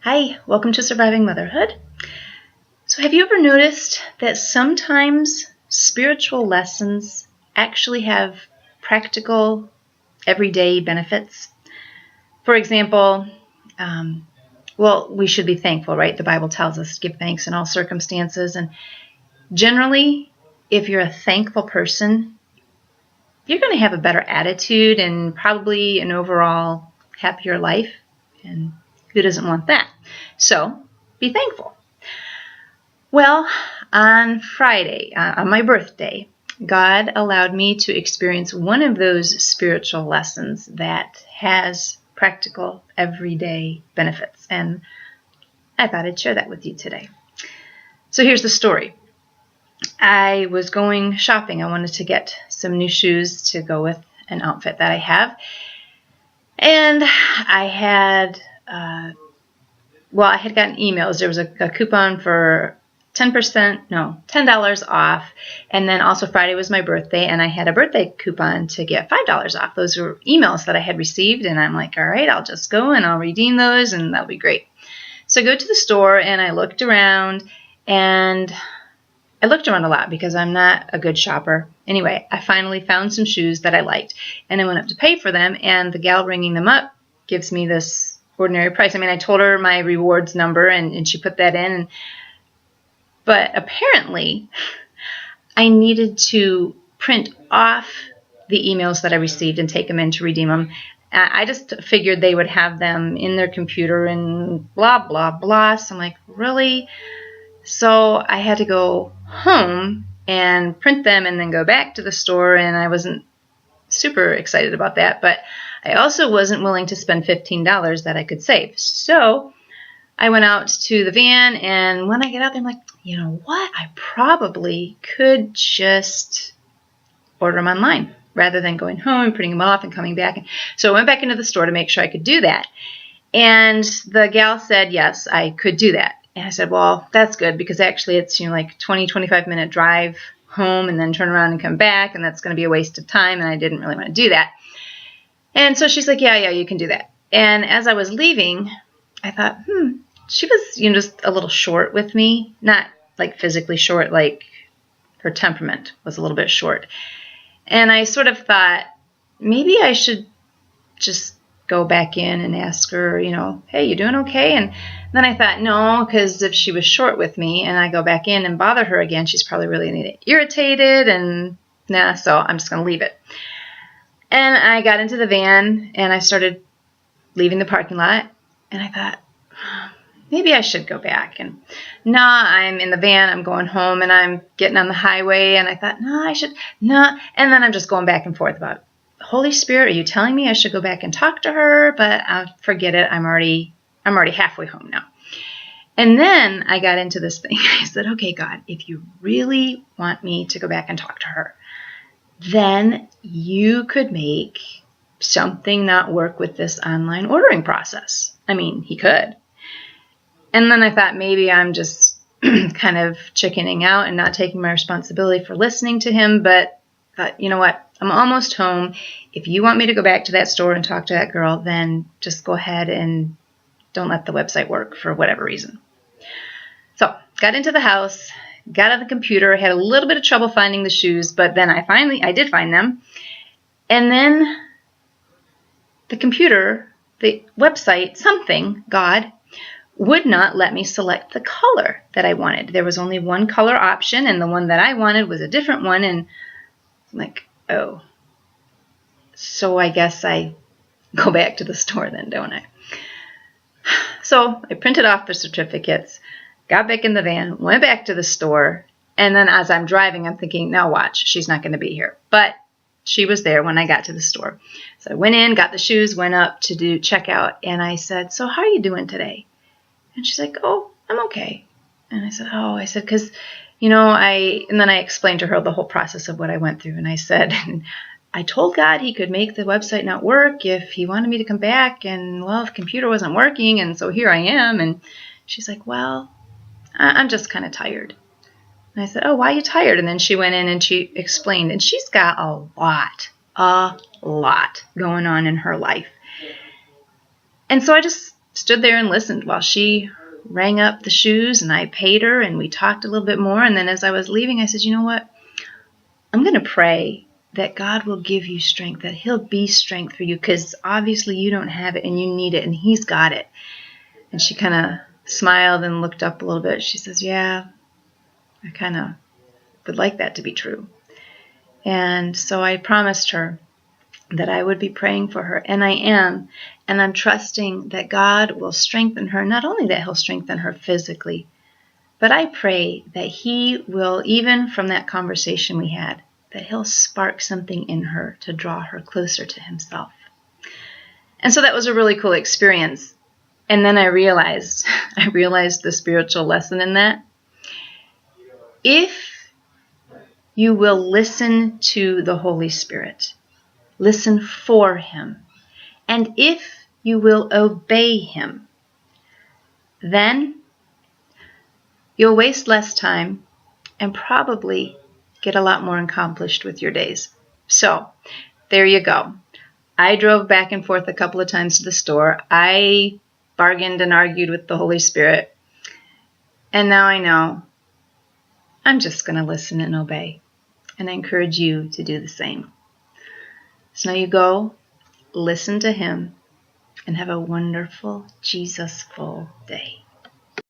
Hi, welcome to Surviving Motherhood. So have you ever noticed that sometimes spiritual lessons actually have practical, everyday benefits? For example, we should be thankful, right? The Bible tells us to give thanks in all circumstances. And generally, if you're a thankful person, you're going to have a better attitude and probably an overall happier life. And who doesn't want that? So be thankful. Well, on Friday, on my birthday, God allowed me to experience one of those spiritual lessons that has practical, everyday benefits. And I thought I'd share that with you today. So here's the story. I was going shopping. I wanted to get some new shoes to go with an outfit that I have. And I had gotten emails. There was a coupon for $10 off. And then also Friday was my birthday, and I had a birthday coupon to get $5 off. Those were emails that I had received, and I'm like, all right, I'll just go and I'll redeem those, and that'll be great. So I go to the store, and I looked around, and I looked around a lot because I'm not a good shopper. Anyway, I finally found some shoes that I liked, and I went up to pay for them, and the gal ringing them up gives me this ordinary price. I mean, I told her my rewards number, and she put that in. But apparently, I needed to print off the emails that I received and take them in to redeem them. I just figured they would have them in their computer and blah, blah, blah. So I'm like, really? So I had to go home and print them and then go back to the store, and I wasn't super excited about that. But I also wasn't willing to spend $15 that I could save. So I went out to the van, and when I get out there, I'm like, you know what? I probably could just order them online rather than going home and printing them off and coming back. So I went back into the store to make sure I could do that. And the gal said, yes, I could do that. And I said, well, that's good, because actually it's, like 25-minute drive home and then turn around and come back, and that's going to be a waste of time, and I didn't really want to do that. And so she's like, yeah, you can do that. And as I was leaving, I thought, she was, just a little short with me, not like physically short, like her temperament was a little bit short. And I sort of thought, maybe I should just go back in and ask her, hey, you doing okay? And then I thought, no, because if she was short with me and I go back in and bother her again, she's probably really going to get irritated, and so I'm just going to leave it. And I got into the van and I started leaving the parking lot, and I thought, maybe I should go back. And I'm in the van, I'm going home, and I'm getting on the highway, and I thought, and then I'm just going back and forth about, Holy Spirit, are you telling me I should go back and talk to her? But forget it, I'm already halfway home now. And then I got into this thing. I said, okay, God, if you really want me to go back and talk to her, then you could make something not work with this online ordering process. I mean, he could. And then I thought, maybe I'm just kind of chickening out and not taking my responsibility for listening to him. But thought, you know what? I'm almost home. If you want me to go back to that store and talk to that girl, then just go ahead and don't let the website work for whatever reason. So got into the house, got on the computer, had a little bit of trouble finding the shoes, but then I did find them. And then the computer, the website, God, would not let me select the color that I wanted. There was only one color option, and the one that I wanted was a different one. And I'm like, oh, so I guess I go back to the store then, don't I? So I printed off the certificates, got back in the van, went back to the store, and then as I'm driving, I'm thinking, now watch, she's not going to be here. But she was there when I got to the store. So I went in, got the shoes, went up to do checkout, and I said, so how are you doing today? And she's like, oh, I'm okay. And I said, because, and then I explained to her the whole process of what I went through. And I said, I told God he could make the website not work if he wanted me to come back. And, well, the computer wasn't working. And so here I am. And she's like, well, I'm just kind of tired. And I said, oh, why are you tired? And then she went in and she explained. And she's got a lot going on in her life. And so I just stood there and listened while she rang up the shoes, and I paid her, and we talked a little bit more. And then as I was leaving, I said, you know what? I'm going to pray that God will give you strength, that he'll be strength for you, because obviously you don't have it and you need it, and he's got it. And she kind of smiled and looked up a little bit. She says, yeah, I kind of would like that to be true. And so I promised her that I would be praying for her, and I am. And I'm trusting that God will strengthen her, not only that he'll strengthen her physically, but I pray that he will, even from that conversation we had, that he'll spark something in her to draw her closer to himself. And so that was a really cool experience. And then I realized the spiritual lesson in that. If you will listen to the Holy Spirit, listen for him, and if you will obey him, then you'll waste less time and probably get a lot more accomplished with your days. So there you go. I drove back and forth a couple of times to the store. I bargained and argued with the Holy Spirit. And now I know I'm just going to listen and obey. And I encourage you to do the same. So now you go, listen to him, and have a wonderful, Jesus-full day.